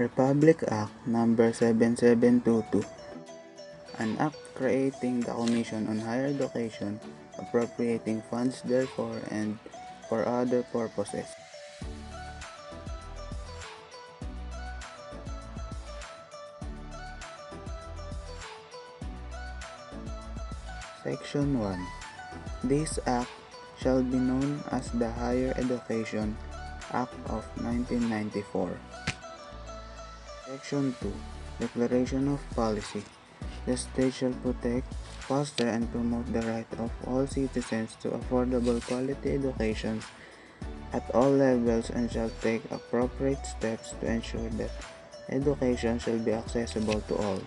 Republic Act Number 7722, an act creating the Commission on Higher Education, appropriating funds therefore and for other purposes. Section 1. This act shall be known as the Higher Education Act of 1994. Section 2. Declaration of Policy. The state shall protect, foster, and promote the right of all citizens to affordable quality education at all levels and shall take appropriate steps to ensure that education shall be accessible to all.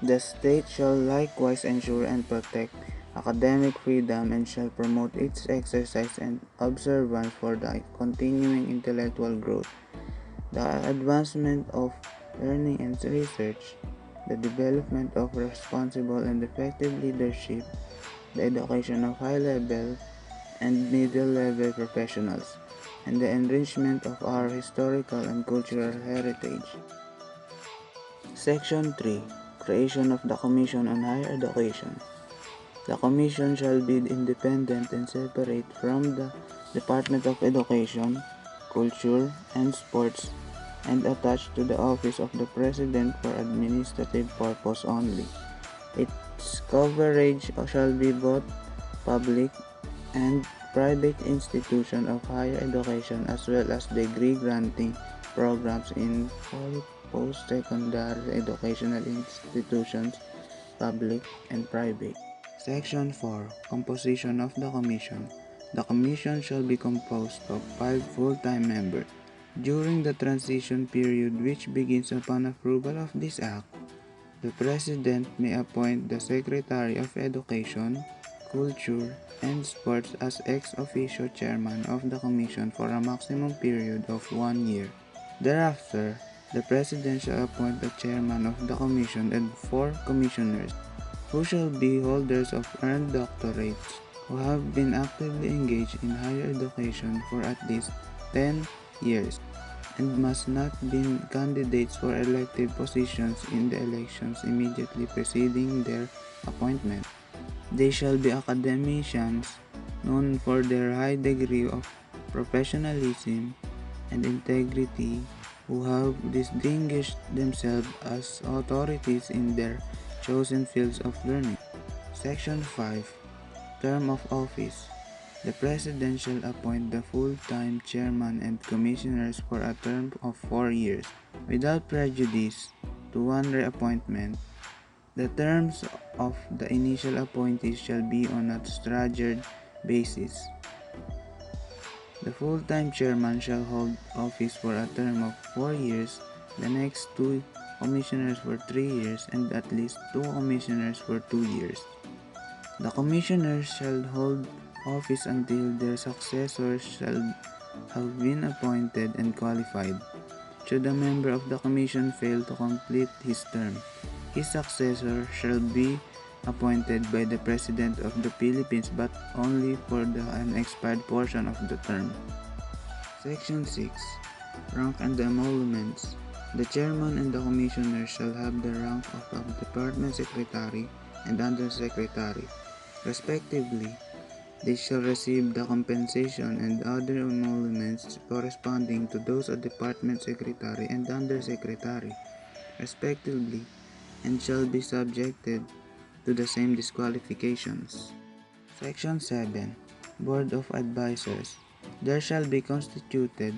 The state shall likewise ensure and protect academic freedom and shall promote its exercise and observance for the continuing intellectual growth, the advancement of learning and research, the development of responsible and effective leadership, the education of high-level and middle-level professionals, and the enrichment of our historical and cultural heritage. Section 3. Creation of the Commission on Higher Education. The Commission shall be independent and separate from the Department of Education, Culture, and Sports, and attached to the office of the President for administrative purpose only. Its coverage shall be both public and private institutions of higher education as well as degree-granting programs in all post-secondary educational institutions, public and private. Section 4. Composition of the Commission. The Commission shall be composed of 5 full-time members. During the transition period which begins upon approval of this Act, the President may appoint the Secretary of Education, Culture, and Sports as ex officio chairman of the Commission for a maximum period of 1 year. Thereafter, the President shall appoint the chairman of the Commission and 4 commissioners, who shall be holders of earned doctorates who have been actively engaged in higher education for at least 10 years and must not be candidates for elective positions in the elections immediately preceding their appointment. They shall be academicians known for their high degree of professionalism and integrity who have distinguished themselves as authorities in their chosen fields of learning. Section 5. Term of Office. The President shall appoint the full-time chairman and commissioners for a term of 4 years, without prejudice to one reappointment. The terms of the initial appointees shall be on a staggered basis. The full-time chairman shall hold office for a term of 4 years, the next 2 commissioners for 3 years, and at least 2 commissioners for 2 years. The commissioners shall hold office until their successors shall have been appointed and qualified. Should a member of the commission fail to complete his term, his successor shall be appointed by the President of the Philippines but only for the unexpired portion of the term. Section 6. Rank and emoluments. The chairman and the commissioners shall have the rank of a department secretary and undersecretary, respectively. They shall receive the compensation and other emoluments corresponding to those of department secretary and undersecretary, respectively, and shall be subjected to the same disqualifications. Section 7. Board of Advisors. There shall be constituted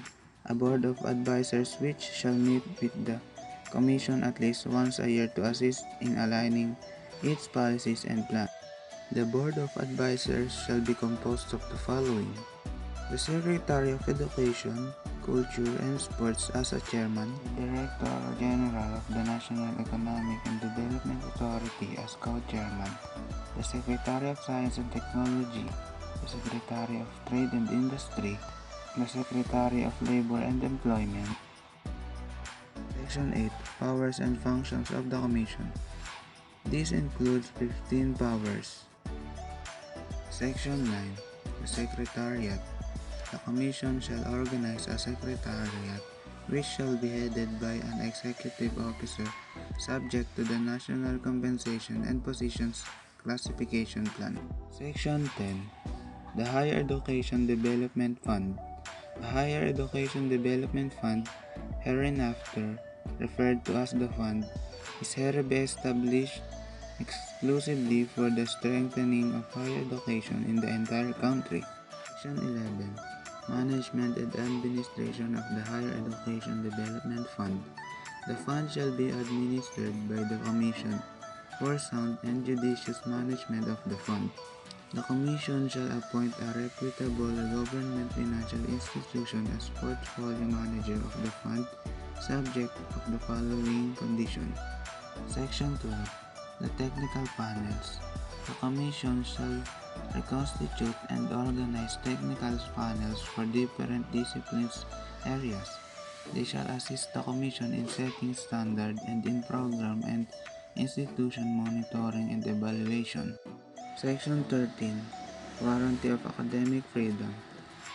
a Board of Advisors which shall meet with the Commission at least once a year to assist in aligning its policies and plans. The Board of Advisors shall be composed of the following: the Secretary of Education, Culture, and Sports as a chairman, the Director General of the National Economic and Development Authority as co-chairman, the Secretary of Science and Technology, the Secretary of Trade and Industry, the Secretary of Labor and Employment. Section 8. Powers and Functions of the Commission. This includes 15 powers. Section 9. The Secretariat. The Commission shall organize a secretariat which shall be headed by an executive officer subject to the National Compensation and Positions Classification Plan. Section 10. The Higher Education Development Fund. The Higher Education Development Fund, hereinafter referred to as the Fund, is hereby established exclusively for the strengthening of higher education in the entire country. Section 11. Management and Administration of the Higher Education Development Fund. The fund shall be administered by the Commission for sound and judicious management of the fund. The Commission shall appoint a reputable government financial institution as portfolio manager of the fund, subject of the following conditions. Section 12. The Technical Panels. The Commission shall reconstitute and organize technical panels for different disciplines areas. They shall assist the Commission in setting standard and in program and institution monitoring and evaluation. Section 13. Warranty of Academic Freedom.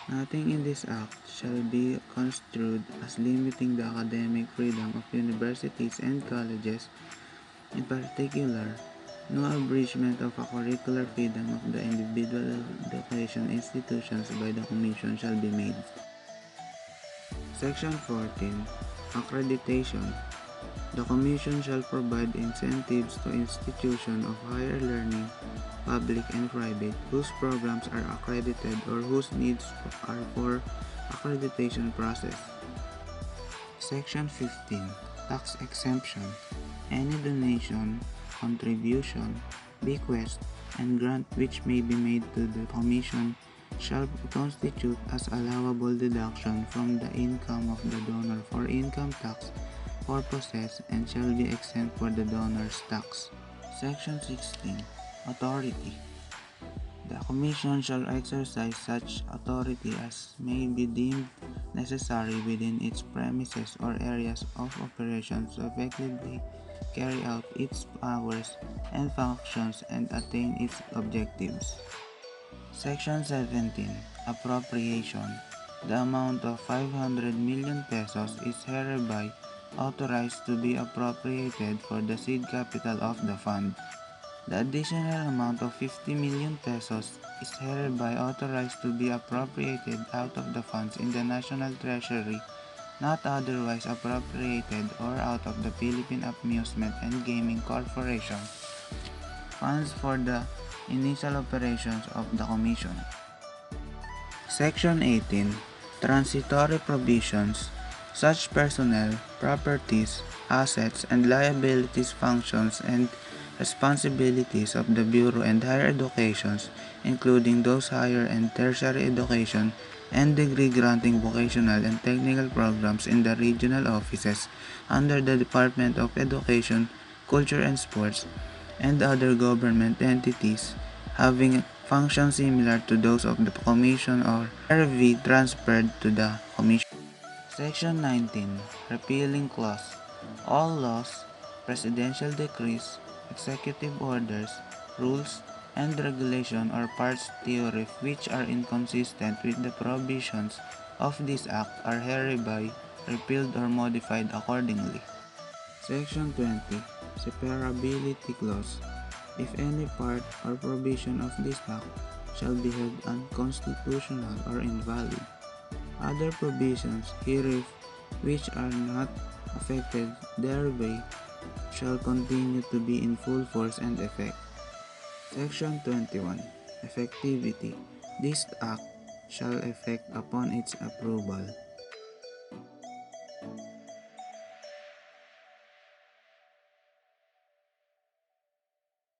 Nothing in this Act shall be construed as limiting the academic freedom of universities and colleges. In particular, no abridgment of a curricular freedom of the individual education institutions by the Commission shall be made. Section 14. Accreditation. The Commission shall provide incentives to institutions of higher learning, public and private, whose programs are accredited or whose needs are for accreditation process. Section 15. Tax exemption. Any donation, contribution, bequest, and grant which may be made to the Commission shall constitute as allowable deduction from the income of the donor for income tax purposes and shall be exempt for the donor's tax. Section 16. Authority. The Commission shall exercise such authority as may be deemed necessary within its premises or areas of operation to effectively carry out its powers and functions and attain its objectives. Section 17. Appropriation. The amount of 500 million pesos is hereby authorized to be appropriated for the seed capital of the fund. The additional amount of 50 million pesos is hereby authorized to be appropriated out of the funds in the National Treasury not otherwise appropriated or out of the Philippine Amusement and Gaming Corporation funds for the initial operations of the Commission. Section 18. Transitory Provisions. Such personnel, properties, assets, and liabilities, functions, and responsibilities of the Bureau and higher educations, including those higher and tertiary education and degree-granting vocational and technical programs in the regional offices under the Department of Education, Culture and Sports, and other government entities having functions similar to those of the Commission or RV transferred to the Commission. Section 19. Repealing Clause. All laws, presidential decrees, executive orders, rules, and regulation or parts thereof which are inconsistent with the provisions of this Act are hereby repealed or modified accordingly. Section 20. Separability Clause. If any part or provision of this Act shall be held unconstitutional or invalid, other provisions hereof which are not affected thereby shall continue to be in full force and effect. Section 21. Effectivity. This Act shall effect upon its approval